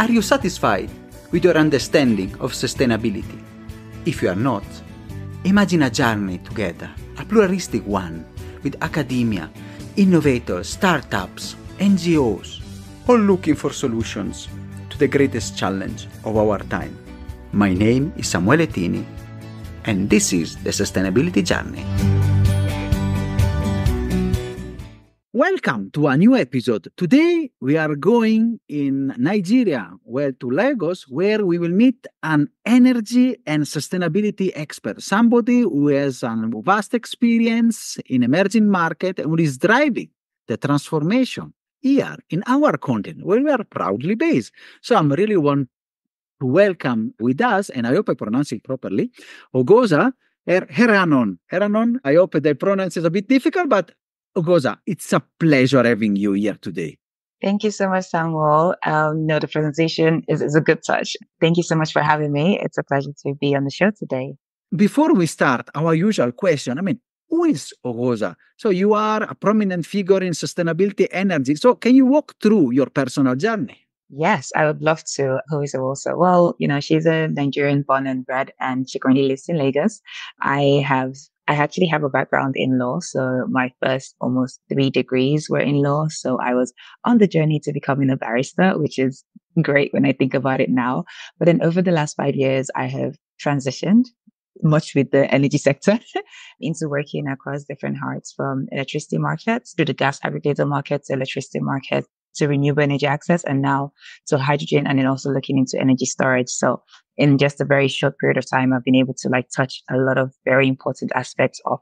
Are you satisfied with your understanding of sustainability? If you are not, imagine a journey together, a pluralistic one, with academia, innovators, startups, NGOs, all looking for solutions to the greatest challenge of our time. My name is Samuele Tini, and this is the Sustainability Journey. Welcome to a new episode. Today we are going in Nigeria, to Lagos, where we will meet an energy and sustainability expert, somebody who has a vast experience in emerging market and who is driving the transformation here in our continent, where we are proudly based. So I'm really want to welcome with us, and I hope I pronounce it properly, Oghosa Erhahon. Erhahon, I hope the pronounce is a bit difficult, but Oghosa, it's a pleasure having you here today. Thank you so much, Samuel. No, the presentation is a good touch. Thank you so much for having me. It's a pleasure to be on the show today. Before we start, our usual question, who is Oghosa? So you are a prominent figure in sustainability energy. So can you walk through your personal journey? Yes, I would love to. Who is Oghosa? Well, she's a Nigerian born and bred, and she currently lives in Lagos. I actually have a background in law. So my first almost 3 degrees were in law. So I was on the journey to becoming a barrister, which is great when I think about it now. But then over the last 5 years, I have transitioned much with the energy sector into working across different hearts, from electricity markets to the gas aggregator market to electricity market to renewable energy access, and now to hydrogen, and then also looking into energy storage. So in just a very short period of time, I've been able to touch a lot of very important aspects of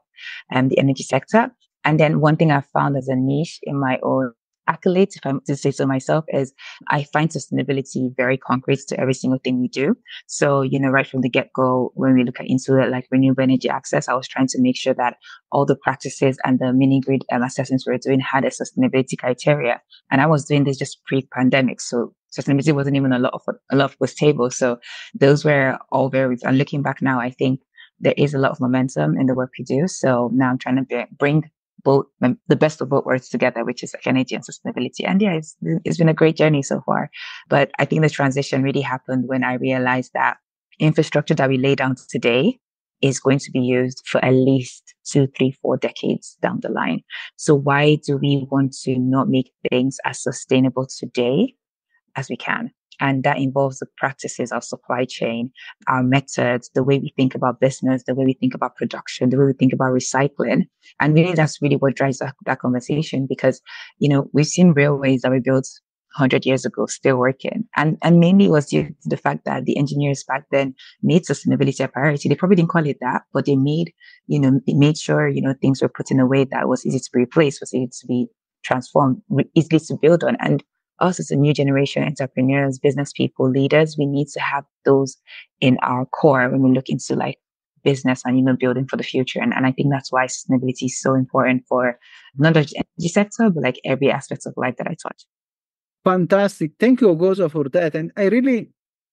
the energy sector. And then one thing I've found as a niche in my own accolades, if I'm to say so myself, is I find sustainability very concrete to every single thing we do. So, right from the get-go, when we look at into it, like renewable energy access, I was trying to make sure that all the practices and the mini grid assessments we were doing had a sustainability criteria. And I was doing this just pre-pandemic. So sustainability wasn't even a lot of was table. So those were all very, and looking back now, I think there is a lot of momentum in the work we do. So now I'm trying to bring both the best of both worlds together, which is energy and sustainability. And yeah, it's been a great journey so far. But I think the transition really happened when I realized that infrastructure that we lay down today is going to be used for at least 2, 3, 4 decades down the line. So why do we want to not make things as sustainable today as we can? And that involves the practices of supply chain, our methods, the way we think about business, the way we think about production, the way we think about recycling. And really, that's really what drives that conversation, because, we've seen railways that were built 100 years ago still working. And mainly it was due to the fact that the engineers back then made sustainability a priority. They probably didn't call it that, but they made sure, things were put in a way that was easy to be replaced, was easy to be transformed, easy to build on. And us as a new generation entrepreneurs, business people, leaders, we need to have those in our core when we look into business and, building for the future. And I think that's why sustainability is so important for not just the energy sector, but every aspect of life that I touch. Fantastic. Thank you, Oghosa, for that. And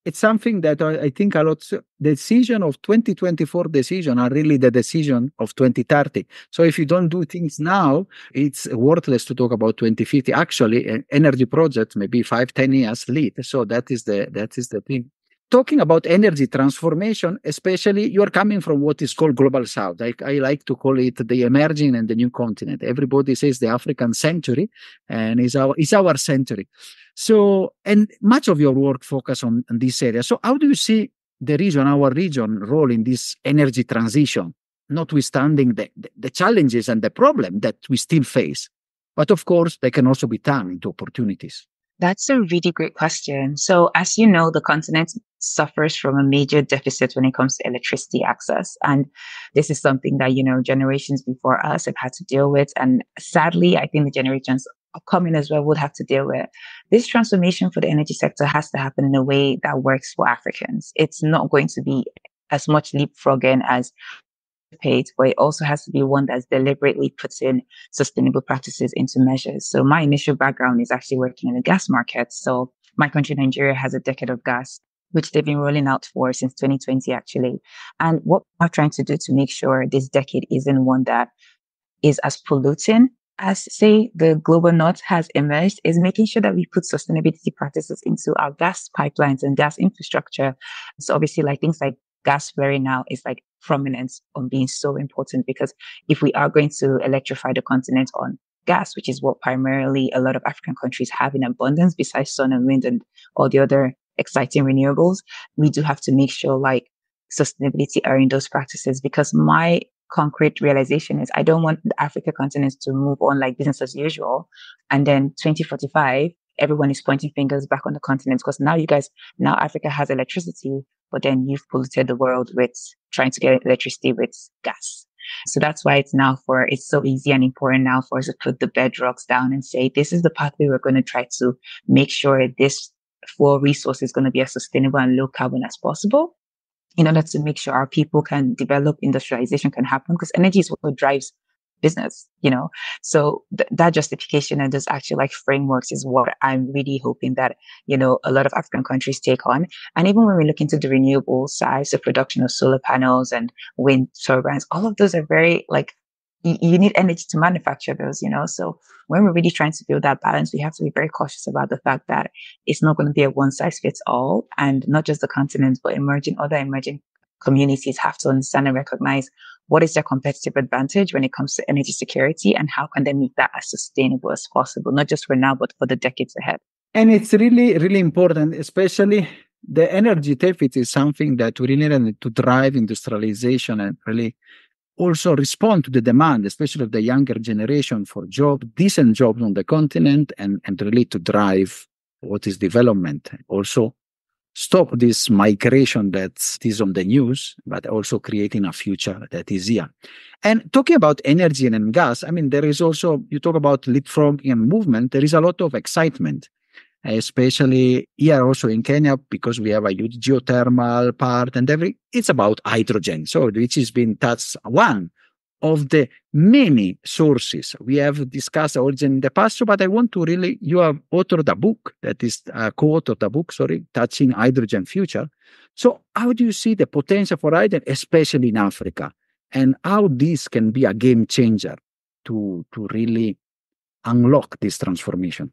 it's something that I think a lot, the decision of 2024 decision are really the decision of 2030. So if you don't do things now, it's worthless to talk about 2050. Actually, energy projects may be 5-10 years late. So that is the thing. Talking about energy transformation, especially you're coming from what is called Global South. I like to call it the emerging and the new continent. Everybody says the African century, and it's our century. So, and much of your work focus on this area. So how do you see our region role in this energy transition, notwithstanding the challenges and the problem that we still face? But of course, they can also be turned into opportunities. That's a really great question. So as you know, the continent suffers from a major deficit when it comes to electricity access. And this is something that, generations before us have had to deal with. And sadly, I think the generations upcoming as well would have to deal with. This transformation for the energy sector has to happen in a way that works for Africans. It's not going to be as much leapfrogging as paid, but it also has to be one that's deliberately puts in sustainable practices into measures. So my initial background is actually working in the gas market. So my country, Nigeria, has a decade of gas, which they've been rolling out for since 2020, actually. And what we're trying to do to make sure this decade isn't one that is as polluting as say the global north has emerged is making sure that we put sustainability practices into our gas pipelines and gas infrastructure. So obviously like things like gas flaring now is like prominent on being so important because if we are going to electrify the continent on gas, which is what primarily a lot of African countries have in abundance besides sun and wind and all the other exciting renewables, we do have to make sure like sustainability are in those practices because my concrete realization is I don't want the Africa continent to move on like business as usual. And then 2045, everyone is pointing fingers back on the continent because now Africa has electricity, but then you've polluted the world with trying to get electricity with gas. So that's why it's so easy and important now for us to put the bedrocks down and say, this is the pathway we're going to try to make sure this for resource is going to be as sustainable and low carbon as possible in order to make sure our people can develop, industrialization can happen because energy is what drives business. So that justification and those actual like frameworks is what I'm really hoping that a lot of African countries take on. And even when we look into the renewable side, the production of solar panels and wind turbines, all of those are very like you need energy to manufacture those. So when we're really trying to build that balance, we have to be very cautious about the fact that it's not going to be a one size fits all, and not just the continent, but other emerging communities have to understand and recognize what is their competitive advantage when it comes to energy security and how can they make that as sustainable as possible, not just for now, but for the decades ahead. And it's really, really important, especially the energy deficit is something that we really need to drive industrialization and really also respond to the demand, especially of the younger generation for decent jobs on the continent and really to drive what is development. Also stop this migration that is on the news, but also creating a future that is here. And talking about energy and gas, I mean, there is also, you talk about leapfrogging and movement, there is a lot of excitement, especially here also in Kenya, because we have a huge geothermal part and it's about hydrogen. So which has been touched one of the many sources we have discussed origin in the past, but I want to really, you have authored a book that is co-authored a book, touching hydrogen future. So how do you see the potential for hydrogen, especially in Africa, and how this can be a game changer to really unlock this transformation?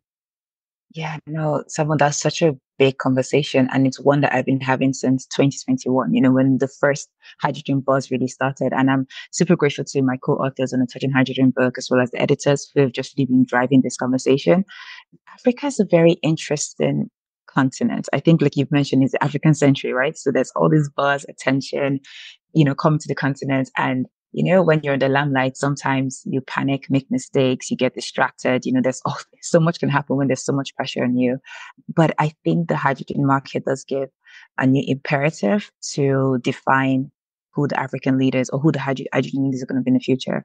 Yeah, no, someone that's such a big conversation. And it's one that I've been having since 2021, when the first hydrogen buzz really started. And I'm super grateful to my co-authors on the Touching Hydrogen book, as well as the editors who have just really been driving this conversation. Africa is a very interesting continent. I think, like you've mentioned, it's the African century, right? So there's all this buzz, attention, coming to the continent. And when you're in the limelight, sometimes you panic, make mistakes, you get distracted. There's so much can happen when there's so much pressure on you. But I think the hydrogen market does give a new imperative to define who the African leaders or who the hydrogen leaders are going to be in the future.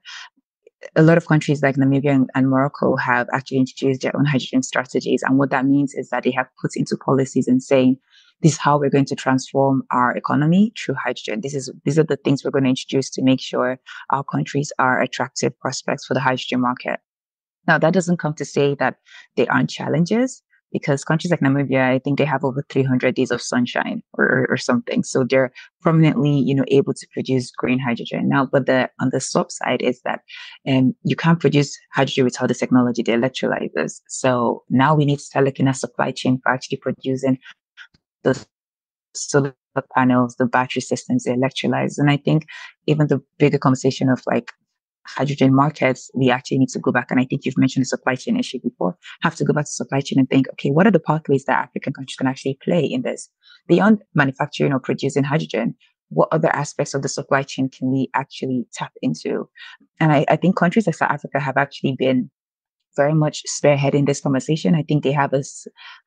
A lot of countries like Namibia and Morocco have actually introduced their own hydrogen strategies. And what that means is that they have put into policies and saying, this is how we're going to transform our economy through hydrogen. These are the things we're going to introduce to make sure our countries are attractive prospects for the hydrogen market. Now, that doesn't come to say that there aren't challenges, because countries like Namibia, I think they have over 300 days of sunshine or something. So they're prominently, able to produce green hydrogen. Now, but on the swap side is that you can't produce hydrogen without the technology, the electrolyzers. So now we need to start looking at supply chain for actually producing the solar panels, the battery systems, the electrolyzers. And I think even the bigger conversation of like hydrogen markets, we actually need to go back. And I think you've mentioned the supply chain issue before. Have to go back to supply chain and think, okay, what are the pathways that African countries can actually play in this? Beyond manufacturing or producing hydrogen, what other aspects of the supply chain can we actually tap into? And I think countries like South Africa have actually been very much spearheading this conversation. I think they have a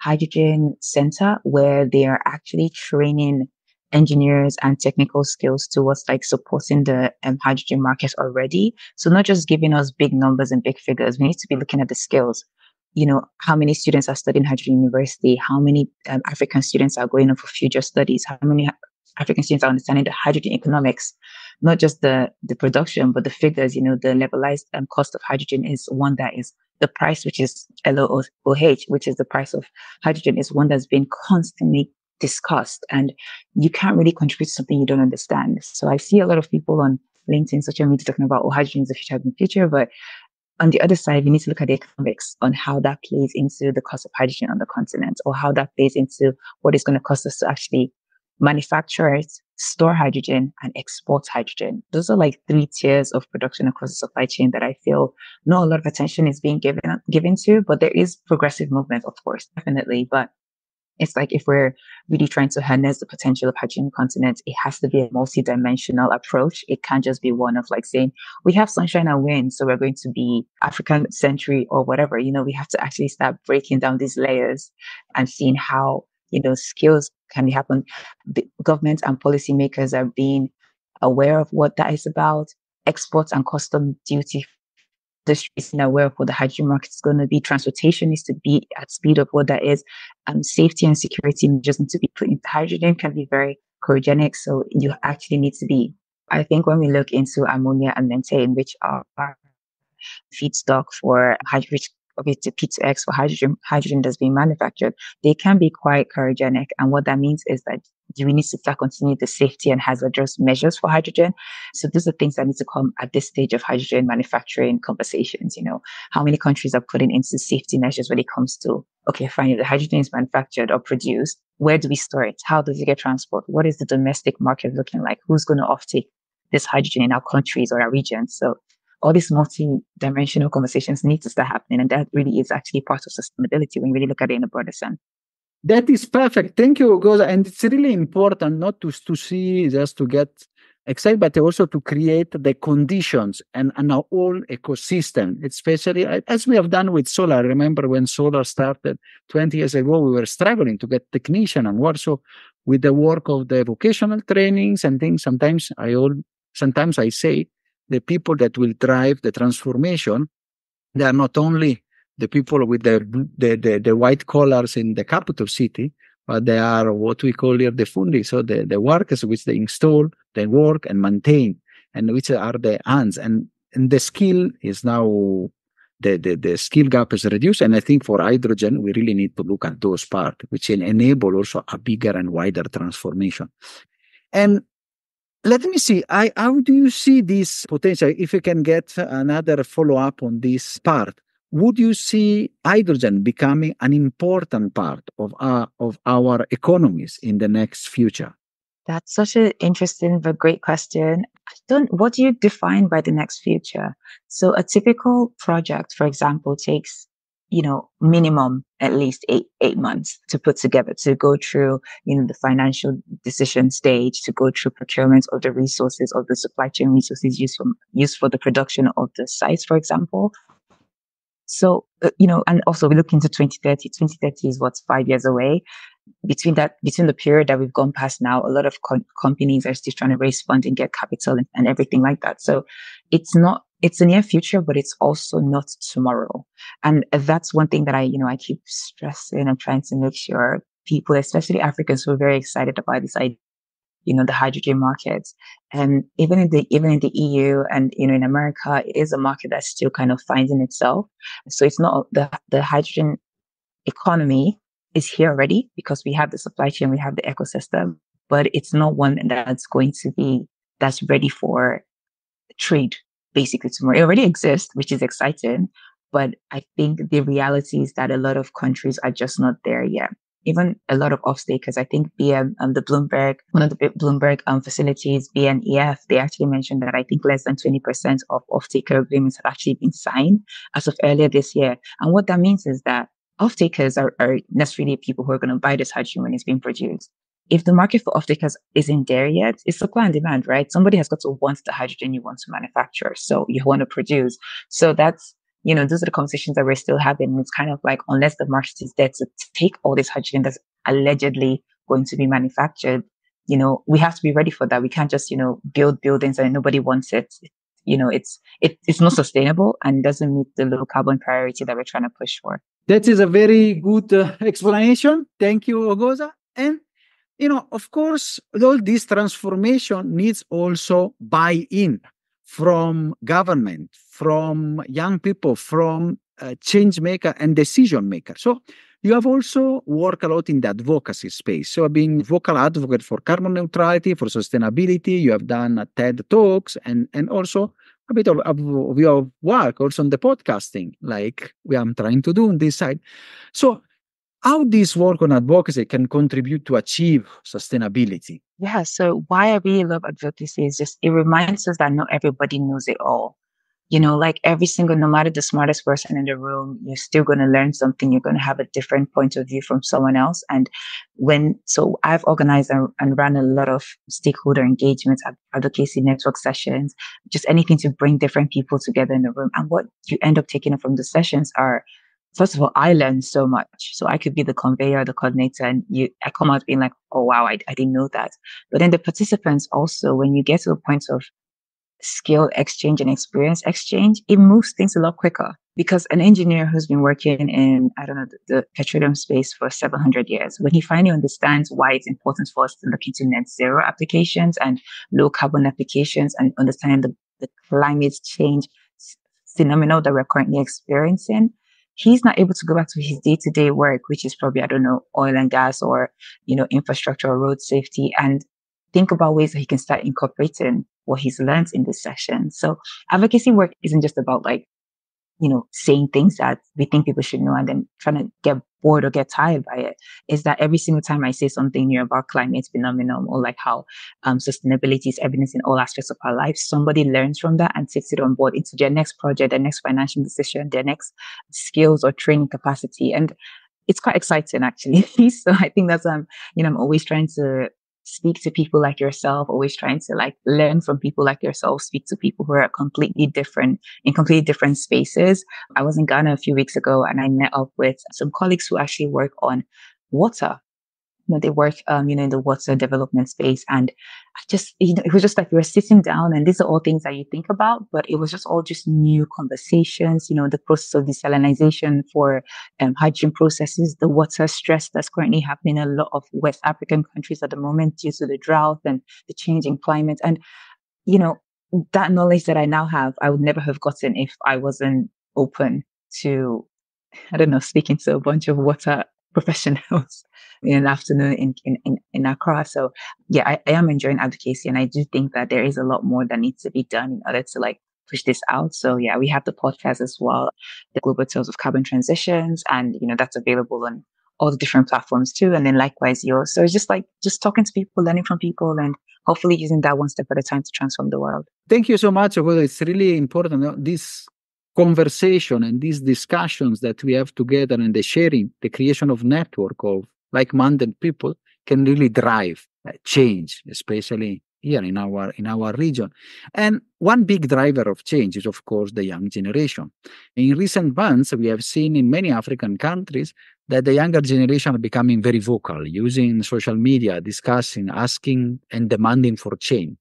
hydrogen center where they are actually training engineers and technical skills towards like supporting the hydrogen market already. So not just giving us big numbers and big figures. We need to be looking at the skills. How many students are studying hydrogen university? How many African students are going on for future studies? How many African students are understanding the hydrogen economics, not just the production, but the figures. The levelized cost of hydrogen is one that is the price, which is LOH, which is the price of hydrogen, is one that's been constantly discussed. And you can't really contribute to something you don't understand. So I see a lot of people on LinkedIn, social media talking about, hydrogen is the future, but on the other side, we need to look at the economics on how that plays into the cost of hydrogen on the continent, or how that plays into what it's going to cost us to actually manufacture it, store hydrogen, and export hydrogen. Those are like three tiers of production across the supply chain that I feel not a lot of attention is being given to, but there is progressive movement, of course, definitely. But it's like if we're really trying to harness the potential of hydrogen continent, it has to be a multi-dimensional approach. It can't just be one of like saying, we have sunshine and wind, so we're going to be African century or whatever. We have to actually start breaking down these layers and seeing how, skills can happen. The government and policymakers are being aware of what that is about. Exports and custom duty industries and aware of what the hydrogen market is going to be. Transportation needs to be at speed of what that is. Safety and security just need to be put into hydrogen, can be very cryogenic. So you actually need to be, I think when we look into ammonia and methane, which are feedstock for hydrogen, to P2X for hydrogen that's being manufactured, they can be quite cryogenic. And what that means is that we need to start continue the safety and hazardous measures for hydrogen. So those are things that need to come at this stage of hydrogen manufacturing conversations. How many countries are putting into safety measures when it comes to, okay, fine, if the hydrogen is manufactured or produced, where do we store it? How does it get transported? What is the domestic market looking like? Who's going to offtake this hydrogen in our countries or our regions? So all these multi-dimensional conversations need to start happening. And that really is actually part of sustainability when you really look at it in a broader sense. That is perfect. Thank you, Oghosa. And it's really important not to see, just to get excited, but also to create the conditions and our whole ecosystem, especially as we have done with solar. I remember when solar started 20 years ago, we were struggling to get technicians and work. So with the work of the vocational trainings and things, sometimes I say, the people that will drive the transformation, they are not only the people with the white collars in the capital city, but they are what we call here the fundi, so the workers which they install, they work and maintain, and which are the hands. And the skill is now, the skill gap is reduced. And I think for hydrogen, we really need to look at those parts, which will enable also a bigger and wider transformation. And let me see, how do you see this potential? If you can get another follow-up on this part, would you see hydrogen becoming an important part of our economies in the next future? That's such an interesting but great question. What do you define by the next future? So a typical project, for example, takes minimum at least eight months to put together, to go through, the financial decision stage, to go through procurement of the resources, of the supply chain resources used for the production of the sites, for example. So, and also we look into 2030. 2030 is what's 5 years away. Between the period that we've gone past now, a lot of companies are still trying to raise funding, get capital and everything like that. So it's a near future, but it's also not tomorrow. And that's one thing that I keep stressing and trying to make sure people, especially Africans, who are very excited about this idea, the hydrogen market. And even in the EU and, in America, it is a market that's still kind of finding itself. So it's not the hydrogen economy is here already because we have the supply chain, we have the ecosystem, but it's not one that's ready for trade basically tomorrow. It already exists, which is exciting, but I think the reality is that a lot of countries are just not there yet. Even a lot of off-takers, I think one of the Bloomberg facilities, BNEF, they actually mentioned that I think less than 20% of off-taker agreements have actually been signed as of earlier this year. And what that means is that off-takers are necessarily people who are going to buy this hydrogen when it's being produced. If the market for off-takers isn't there yet, it's supply and demand, right? Somebody has got to want the hydrogen you want to manufacture, so you want to produce. So that's, those are the conversations that we're still having. And it's kind of like, unless the market is there to take all this hydrogen that's allegedly going to be manufactured, we have to be ready for that. We can't just, build buildings and nobody wants it. It's not sustainable and doesn't meet the low carbon priority that we're trying to push for. That is a very good explanation. Thank you, Oghosa. And, of course, all this transformation needs also buy-in from government, from young people, from change maker and decision maker. So you have also worked a lot in the advocacy space. So being vocal advocate for carbon neutrality, for sustainability, you have done TED Talks and also a bit of your work also on the podcasting, like we are trying to do on this side. So how this work on advocacy can contribute to achieve sustainability? Yeah, so why I really love advocacy is just it reminds us that not everybody knows it all. Like every single, no matter the smartest person in the room, you're still going to learn something. You're going to have a different point of view from someone else. And so I've organized and ran a lot of stakeholder engagements, advocacy network sessions, just anything to bring different people together in the room. And what you end up taking from the sessions are, first of all, I learned so much. So I could be the conveyor, the coordinator, and I come out being like, oh, wow, I didn't know that. But then the participants also, when you get to a point of skill exchange and experience exchange, it moves things a lot quicker because an engineer who's been working in, I don't know, the petroleum space for 700 years, when he finally understands why it's important for us to look into net zero applications and low carbon applications and understanding the climate change phenomenon that we're currently experiencing, he's not able to go back to his day-to-day work, which is probably, I don't know, oil and gas or, infrastructure or road safety, and think about ways that he can start incorporating what he's learned in this session. So advocacy work isn't just about like, saying things that we think people should know and then trying to get bored or get tired by it. Is that every single time I say something new about climate phenomenon or like how sustainability is evidence in all aspects of our lives, somebody learns from that and takes it on board into their next project, their next financial decision, their next skills or training capacity. And it's quite exciting actually. So I think that's I'm always trying to speak to people like yourself, always trying to like learn from people like yourself, speak to people who are completely different in completely different spaces. I was in Ghana a few weeks ago and I met up with some colleagues who actually work on water. They work, in the water development space. And I just, it was just like we were sitting down and these are all things that you think about, but it was just all just new conversations, the process of desalination for hydrogen processes, the water stress that's currently happening in a lot of West African countries at the moment due to the drought and the changing climate. And, you know, that knowledge that I now have, I would never have gotten if I wasn't open to, I don't know, speaking to a bunch of water professionals in an afternoon in Accra. So yeah, I am enjoying advocacy and I do think that there is a lot more that needs to be done in order to like push this out. So yeah, we have the podcast as well, the Global Tales of Carbon Transitions, and that's available on all the different platforms too. And then likewise yours. So it's just like just talking to people, learning from people, and hopefully using that one step at a time to transform the world. Thank you so much. Well, it's really important. This conversation and these discussions that we have together and the sharing, the creation of network of like-minded people can really drive change, especially here in our region. And one big driver of change is, of course, the young generation. In recent months, we have seen in many African countries that the younger generation are becoming very vocal, using social media, discussing, asking, and demanding for change.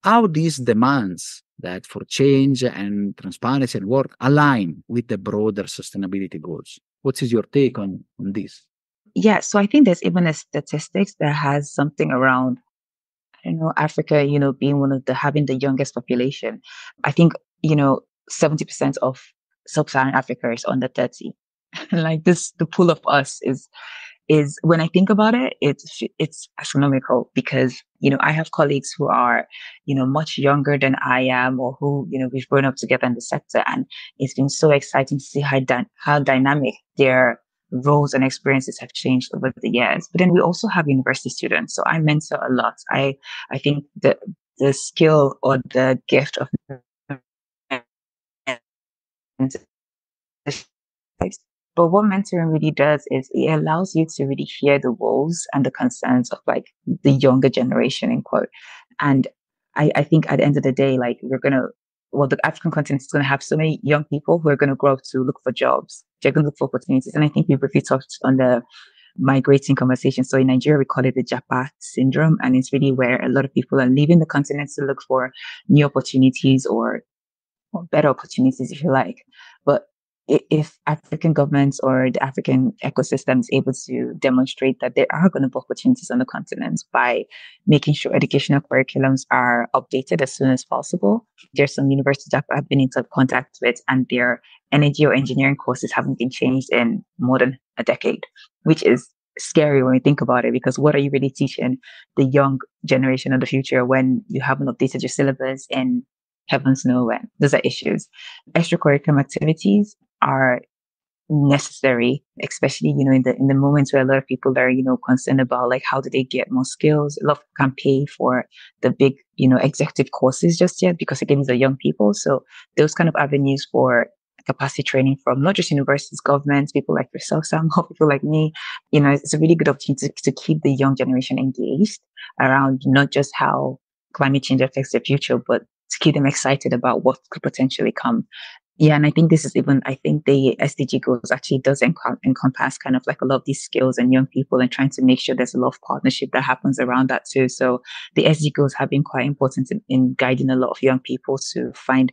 How these demands that for change and transparency and work align with the broader sustainability goals? What is your take on this? Yeah, so I think there's even a statistics that has something around, I don't know, Africa, being one of having the youngest population. I think, 70% of sub-Saharan Africa is under 30. Like the pool of us is when I think about it, it's astronomical because, I have colleagues who are, much younger than I am or who, we've grown up together in the sector. And it's been so exciting to see how dynamic their roles and experiences have changed over the years. But then we also have university students. So I mentor a lot. I think the skill or the gift of but what mentoring really does is it allows you to really hear the woes and the concerns of like the younger generation in quote. And I think at the end of the day, like the African continent is going to have so many young people who are going to grow up to look for jobs. They're going to look for opportunities. And I think we briefly touched on the migrating conversation. So in Nigeria, we call it the Japa syndrome. And it's really where a lot of people are leaving the continent to look for new opportunities or better opportunities, if you like. But if African governments or the African ecosystem is able to demonstrate that there are going to be opportunities on the continent by making sure educational curriculums are updated as soon as possible. There's some universities that I've been into contact with and their energy or engineering courses haven't been changed in more than a decade, which is scary when you think about it, because what are you really teaching the young generation of the future when you haven't updated your syllabus in heavens know when. Those are issues. Extracurricular activities are necessary, especially, in the moments where a lot of people are, concerned about like how do they get more skills. A lot of people can't pay for the big, executive courses just yet because again, these are young people. So those kind of avenues for capacity training from not just universities, governments, people like yourself, Sam, or people like me, it's a really good opportunity to keep the young generation engaged around not just how climate change affects their future, but to keep them excited about what could potentially come. Yeah, and I think this is even, I think the SDG goals actually does encompass kind of like a lot of these skills and young people and trying to make sure there's a lot of partnership that happens around that too. So the SDG goals have been quite important in guiding a lot of young people to find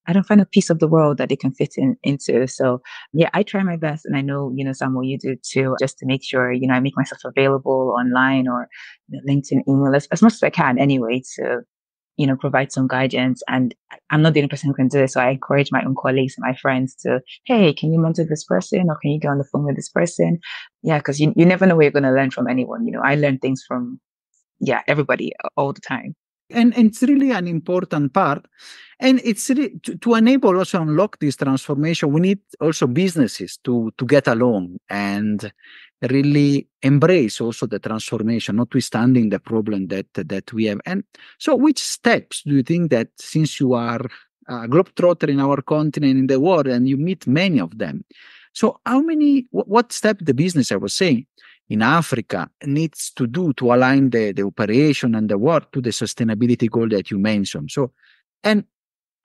a piece of the world that they can fit into. So yeah, I try my best. And I know, Samuel, you do too, just to make sure, I make myself available online or LinkedIn email as much as I can anyway to provide some guidance. And I'm not the only person who can do it. So I encourage my own colleagues and my friends to, hey, can you mentor this person or can you get on the phone with this person? Yeah, because you never know where you're going to learn from anyone. I learn things from, yeah, everybody all the time. And it's really an important part. And it's really to enable also unlock this transformation, we need also businesses to get along and really embrace also the transformation, notwithstanding the problem that we have. And so which steps do you think that, since you are a globetrotter in our continent, in the world, and you meet many of them, so what step the business, I was saying, in Africa needs to do to align the operation and the work to the sustainability goal that you mentioned? So, and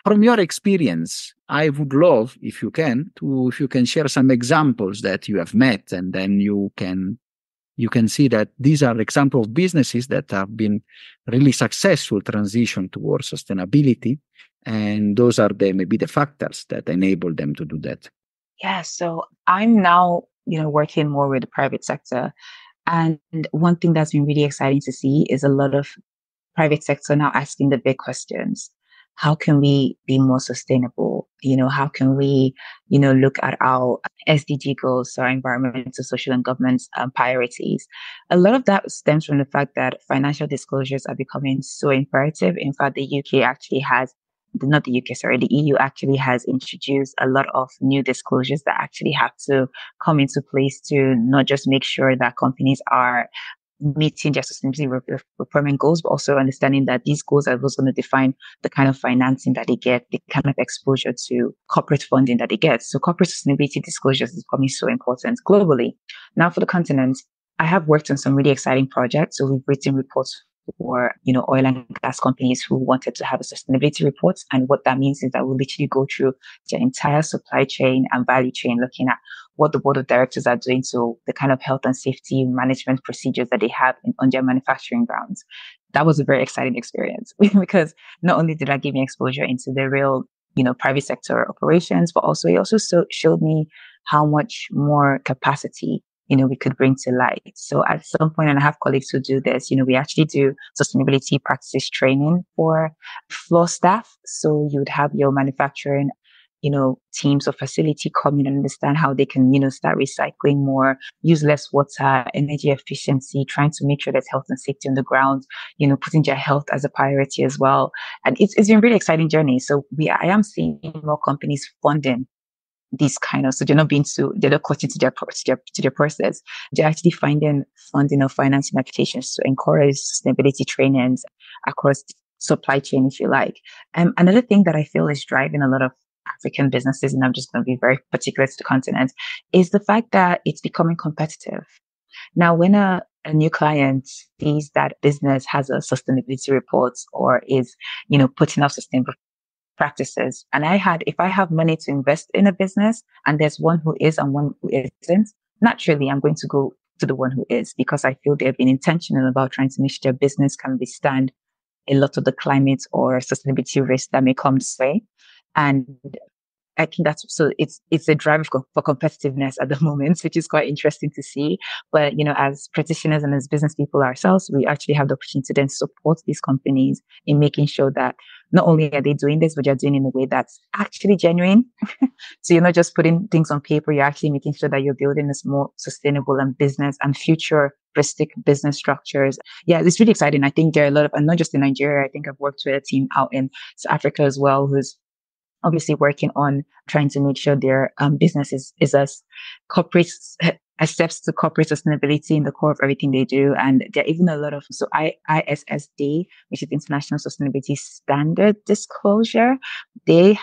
from your experience, I would love, if you can share some examples that you have met, and then you can see that these are examples of businesses that have been really successful transition towards sustainability, and those are maybe the factors that enable them to do that. Yeah, so I'm now, working more with the private sector. And one thing that's been really exciting to see is a lot of private sector now asking the big questions. How can we be more sustainable? How can we, look at our SDG goals, so our environmental, social, and governance priorities? A lot of that stems from the fact that financial disclosures are becoming so imperative. In fact, the UK actually has not the UK, sorry, the EU actually has introduced a lot of new disclosures that actually have to come into place to not just make sure that companies are meeting their sustainability requirement goals, but also understanding that these goals are what's going to define the kind of financing that they get, the kind of exposure to corporate funding that they get. So corporate sustainability disclosures is becoming so important globally. Now for the continent, I have worked on some really exciting projects. So we've written reports for, oil and gas companies who wanted to have a sustainability report. And what that means is that we'll literally go through their entire supply chain and value chain, looking at what the board of directors are doing, so the kind of health and safety management procedures that they have on their manufacturing grounds. That was a very exciting experience because not only did that give me exposure into the real, private sector operations, but also it also showed me how much more capacity we could bring to light. So at some point, and I have colleagues who do this, we actually do sustainability practices training for floor staff. So you would have your manufacturing teams or facility come in and understand how they can, start recycling more, use less water, energy efficiency, trying to make sure there's health and safety on the ground, putting their health as a priority as well. And it's been a really exciting journey. So I am seeing more companies funding these kind of, so they're not cutting to their process. They're actually finding funding or financing applications to encourage sustainability trainings across supply chain, if you like. Another thing that I feel is driving a lot of African businesses, and I'm just going to be very particular to the continent, is the fact that it's becoming competitive. Now, when a new client sees that business has a sustainability report or is, putting out sustainable practices, and if I have money to invest in a business and there's one who is and one who isn't, naturally I'm going to go to the one who is, because I feel they've been intentional about trying to make sure their business can withstand a lot of the climate or sustainability risks that may come this way. And I think that's so it's a drive for competitiveness at the moment, which is quite interesting to see. But as practitioners and as business people ourselves, we actually have the opportunity to then support these companies in making sure that not only are they doing this, but they're doing it in a way that's actually genuine. So you're not just putting things on paper; you're actually making sure that you're building this more sustainable and business and future futuristic business structures. Yeah, it's really exciting. I think there are a lot of, and not just in Nigeria, I think I've worked with a team out in South Africa as well, who's obviously working on trying to make sure their business is as corporate accepts the corporate sustainability in the core of everything they do. And there are even a lot of ISSD, which is International Sustainability Standard Disclosure. They're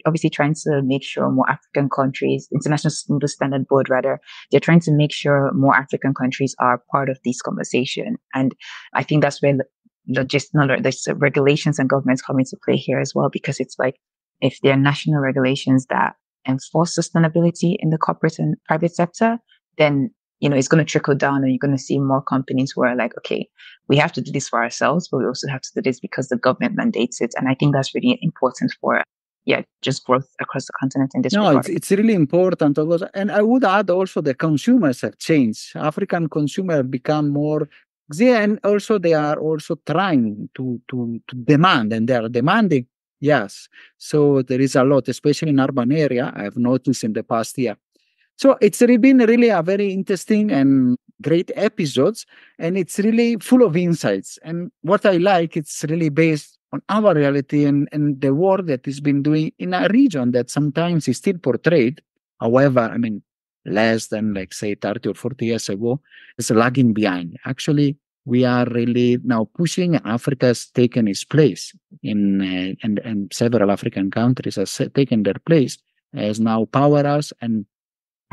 obviously trying to make sure more African countries, International Sustainability Standard Board rather, they're trying to make sure more African countries are part of this conversation. And I think that's where there's regulations and governments come into play here as well, because it's like, if there are national regulations that enforce sustainability in the corporate and private sector, then, it's going to trickle down and you're going to see more companies who are like, okay, we have to do this for ourselves, but we also have to do this because the government mandates it. And I think that's really important for, just growth across the continent in this No, regard. it's really important. And I would add also the consumers have changed. African consumers have become more, and also they are also trying to demand, and they are demanding. Yes. So there is a lot, especially in urban area, I've noticed in the past year. So it's been really a very interesting and great episodes, and it's really full of insights. And what I like, it's really based on our reality and the work that has been doing in a region that sometimes is still portrayed. However, I mean, less than like say 30 or 40 years ago, is lagging behind. Actually, we are really now pushing. Africa has taken its place and several African countries have taken their place as now powerhouse and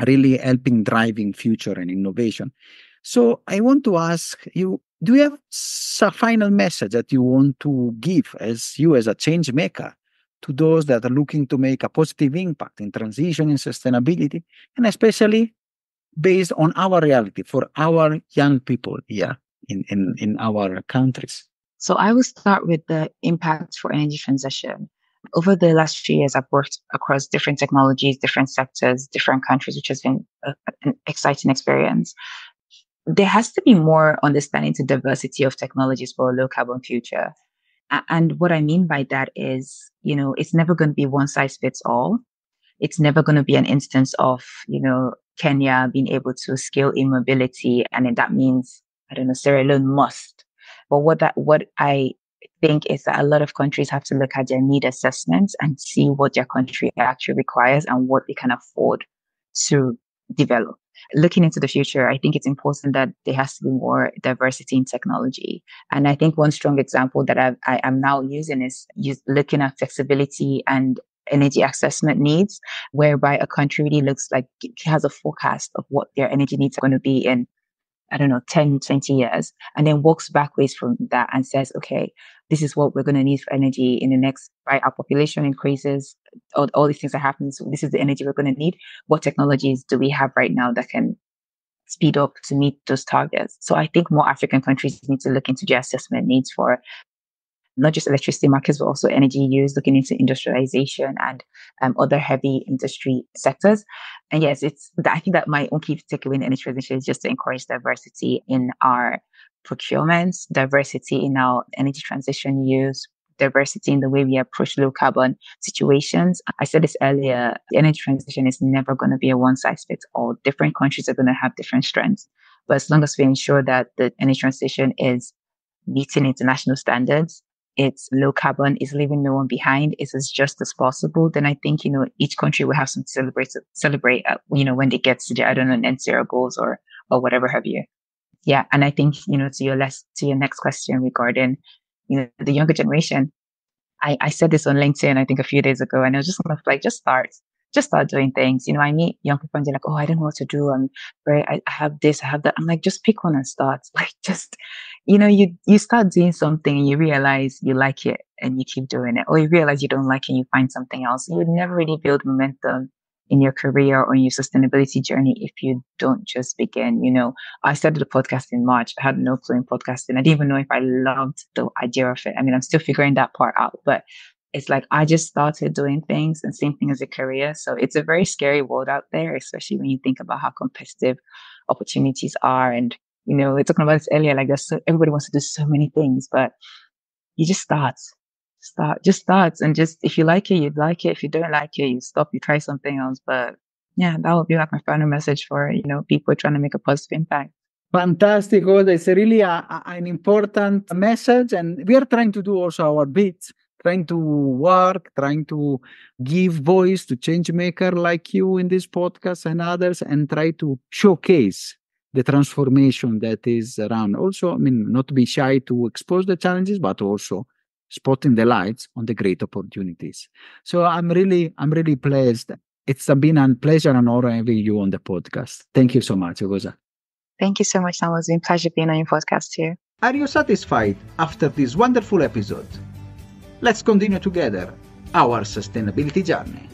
really helping driving future and innovation. So I want to ask you, do you have a final message that you want to give as you as a change maker to those that are looking to make a positive impact in transition and sustainability, and especially based on our reality for our young people here in our countries? So I will start with the impact for energy transition. Over the last few years, I've worked across different technologies, different sectors, different countries, which has been an exciting experience. There has to be more understanding to diversity of technologies for a low carbon future. And what I mean by that is, it's never going to be one size fits all. It's never going to be an instance of, Kenya being able to scale in mobility. And then that means, I don't know, Sierra Leone must. But what I think is that a lot of countries have to look at their need assessments and see what their country actually requires and what they can afford to develop. Looking into the future, I think it's important that there has to be more diversity in technology. And I think one strong example that I am now using is looking at flexibility and energy assessment needs, whereby a country really looks like it has a forecast of what their energy needs are going to be in, I don't know, 10, 20 years, and then walks backwards from that and says, okay, this is what we're going to need for energy in the next, right? Our population increases, all these things are happening. So this is the energy we're going to need. What technologies do we have right now that can speed up to meet those targets? So I think more African countries need to look into their assessment needs for not just electricity markets, but also energy use, looking into industrialization and other heavy industry sectors. And yes, I think that my own key takeaway in energy transition is just to encourage diversity in our procurements, diversity in our energy transition use, diversity in the way we approach low carbon situations. I said this earlier, the energy transition is never going to be a one size fits all. Different countries are going to have different strengths. But as long as we ensure that the energy transition is meeting international standards, it's low carbon, is leaving no one behind, it's as just as possible, then I think, each country will have some celebrate, when they get to their, I don't know, net zero goals or whatever have you. Yeah. And I think, to your next question regarding, the younger generation, I said this on LinkedIn, I think a few days ago, and I was just kind of like, just start doing things. I meet young people and they're like, oh, I don't know what to do. I have this, I have that. I'm like, just pick one and start. Like, just, you start doing something and you realize you like it and you keep doing it, or you realize you don't like it and you find something else. You would never really build momentum in your career or in your sustainability journey if you don't just begin. I started a podcast in March. I had no clue in podcasting. I didn't even know if I loved the idea of it. I mean, I'm still figuring that part out, but it's like I just started doing things, and same thing as a career. So it's a very scary world out there, especially when you think about how competitive opportunities are. And, we're talking about this earlier, like everybody wants to do so many things, but you just just start. And just, if you like it, you'd like it. If you don't like it, you stop, you try something else. But yeah, that would be like my final message for, people trying to make a positive impact. Fantastic. It's really an important message. And we are trying to do also our bits, trying to work, trying to give voice to change maker like you in this podcast and others, and try to showcase the transformation that is around. Also, I mean, not to be shy to expose the challenges, but also spotting the lights on the great opportunities. So I'm really pleased. It's been a pleasure and honor having you on the podcast. Thank you so much, Oghosa. Thank you so much, Sam. It's been a pleasure being on your podcast too. Are you satisfied after this wonderful episode? Let's continue together our sustainability journey.